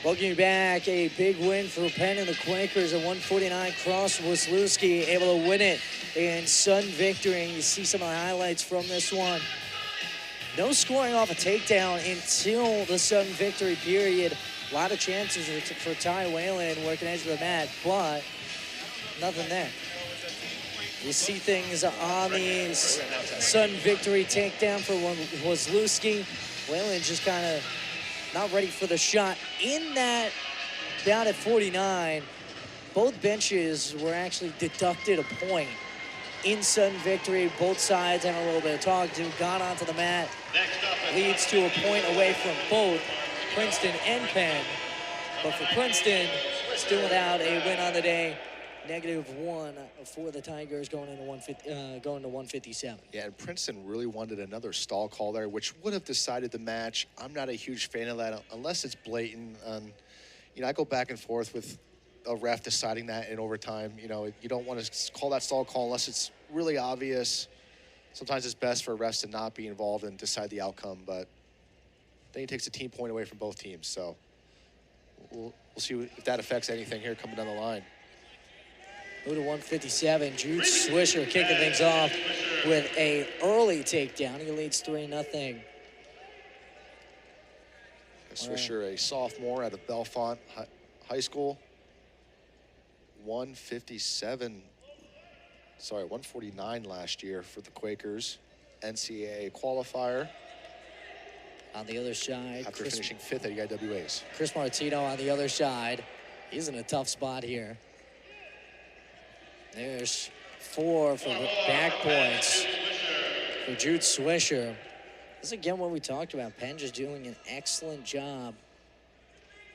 Welcome you back. A big win for Penn and the Quakers at 149. Cross Wisniewski able to win it in sudden victory. You see some of the highlights from this one. No scoring off a takedown until the sudden victory period. A lot of chances for Ty Whalen working edge of the mat, but nothing there. You see things on the sudden victory takedown for Wisniewski. Whalen just kind of not ready for the shot. In that bout at 49, both benches were actually deducted a point in sudden victory. Both sides having a little bit of talk to, got onto the mat. Leads to a point away from both Princeton and Penn. But for Princeton, still without a win on the day. -1 for the Tigers going into 157. Yeah, and Princeton really wanted another stall call there, which would have decided the match. I'm not a huge fan of that unless it's blatant. You know, I go back and forth with a ref deciding that in overtime. You know, you don't want to call that stall call unless it's really obvious. Sometimes it's best for refs to not be involved and decide the outcome, but then he takes a team point away from both teams. So we'll see if that affects anything here coming down the line. Go to 157. Jude Swisher kicking things off with a early takedown. He leads 3-0. Swisher, a sophomore out of Bellefonte High School. 149 last year for the Quakers. NCAA qualifier. On the other side, after finishing 5th at EIWAs. Chris Martinio on the other side. He's in a tough spot here. There's 4 for back points for Jude Swisher. This is again what we talked about. Penn just doing an excellent job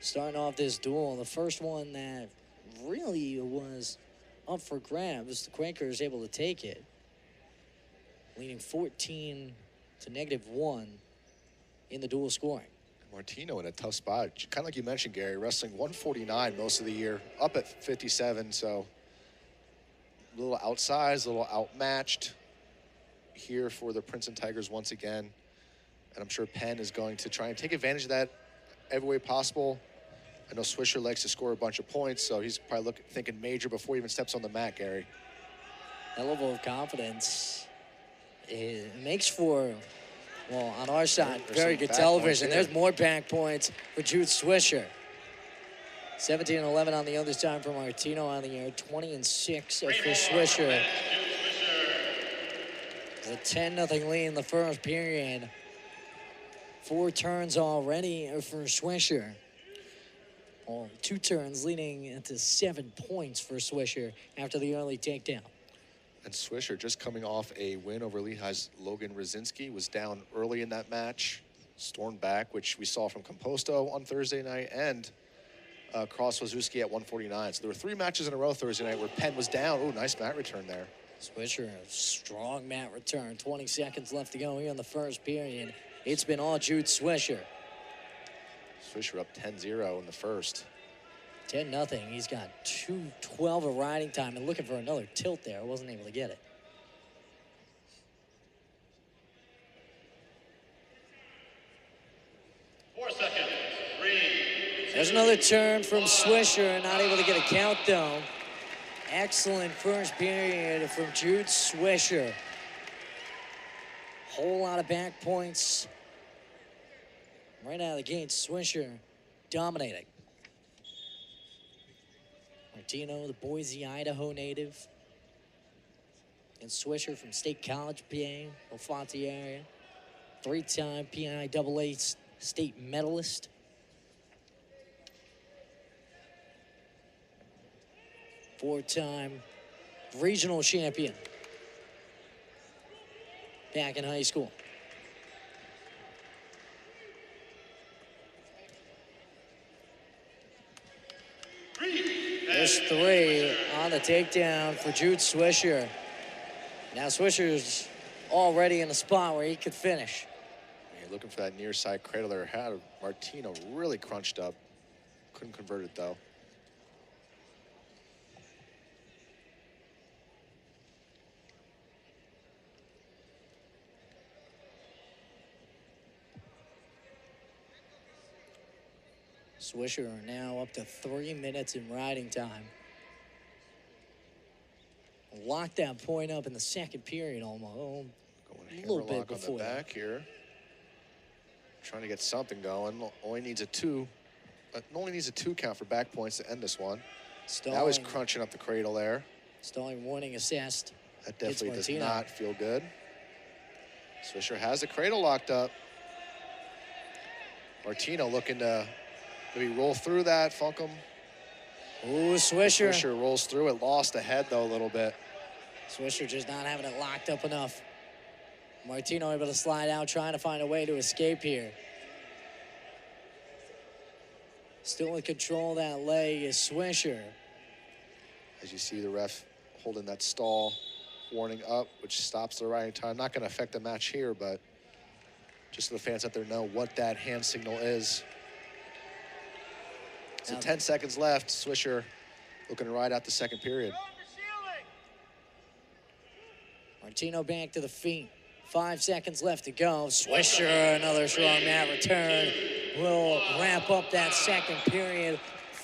starting off this duel. The first one that really was up for grabs, the Quakers able to take it, leading 14 to -1 in the duel scoring. Martino in a tough spot. Kind of like you mentioned, Gary, wrestling 149 most of the year, up at 57, so a little outsized, a little outmatched here for the Princeton Tigers once again. And I'm sure Penn is going to try and take advantage of that every way possible. I know Swisher likes to score a bunch of points, so he's probably thinking major before he even steps on the mat, Gary. That level of confidence, it makes for, well, on our side, very good television. There's more back points for Jude Swisher. 17-11 on the other side for Martino on the air. 20-6 for Swisher. It's a 10-0 lead in the first period. 4 turns already for Swisher. Well, 2 turns leading into 7 points for Swisher after the early takedown. And Swisher just coming off a win over Lehigh's Logan Rosinski, was down early in that match, stormed back, which we saw from Composto on Thursday night, and Cross Wisniewski at 149. So there were 3 matches in a row Thursday night where Penn was down. Oh, nice mat return there. Swisher, a strong mat return. 20 seconds left to go here in the first period. It's been all Jude Swisher. Swisher up 10-0 in the first. 10-0. He's got 2:12 of riding time and looking for another tilt there. Wasn't able to get it. There's another turn from Swisher, not able to get a count though. Excellent first period from Jude Swisher. Whole lot of back points. Right out of the gate, Swisher dominating. Martino, the Boise, Idaho native. And Swisher from State College, PA, Bellefonte area. 3-time PIAA state medalist. Four-time regional champion back in high school. There's 3 on the takedown for Jude Swisher. Now Swisher's already in a spot where he could finish. Yeah, looking for that near side cradle there. Had Martino really crunched up. Couldn't convert it though. Swisher are now up to 3 minutes in riding time. Locked that point up in the second period almost. Going A little bit hammerlock on the before back here. Trying to get something going. Only needs a two count for back points to end this one. Now he's crunching up the cradle there. Stalling warning assist. That definitely does not feel good. Swisher has the cradle locked up. Martino looking to maybe roll through that, funk him. Ooh, Swisher. Swisher rolls through it, lost the head though a little bit. Swisher just not having it locked up enough. Martino able to slide out, trying to find a way to escape here. Still in control of that leg is Swisher. As you see the ref holding that stall warning up, which stops the riding time. Not going to affect the match here, but just so the fans out there know what that hand signal is. So 10 seconds left. Swisher looking to ride out the second period. Martino back to the feet. 5 seconds left to go. Swisher, another strong mat return, will wrap up that second period.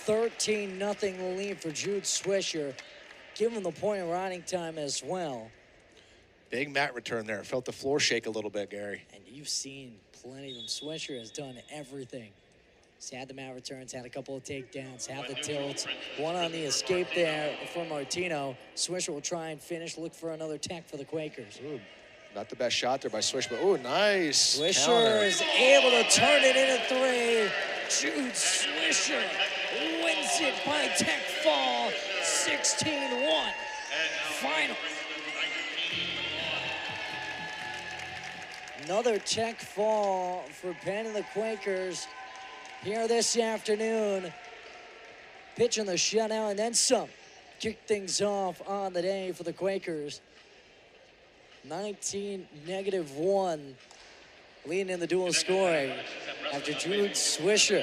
13-0 lead for Jude Swisher. Give him the point of riding time as well. Big mat return there. Felt the floor shake a little bit, Gary. And you've seen plenty of them. Swisher has done everything. He's had the mat returns, had a couple of takedowns, had the tilts. One on the escape there for Martino. Swisher will try and finish, look for another tech for the Quakers. Ooh, not the best shot there by Swisher, but ooh, nice Swisher counter. is able to turn it into three. Jude Swisher wins it by tech fall, 16-1. Final. Another tech fall for Penn and the Quakers here this afternoon. Pitching the shutout and then some. Kick things off on the day for the Quakers. 19-1 leading in the dual scoring after Jude Swisher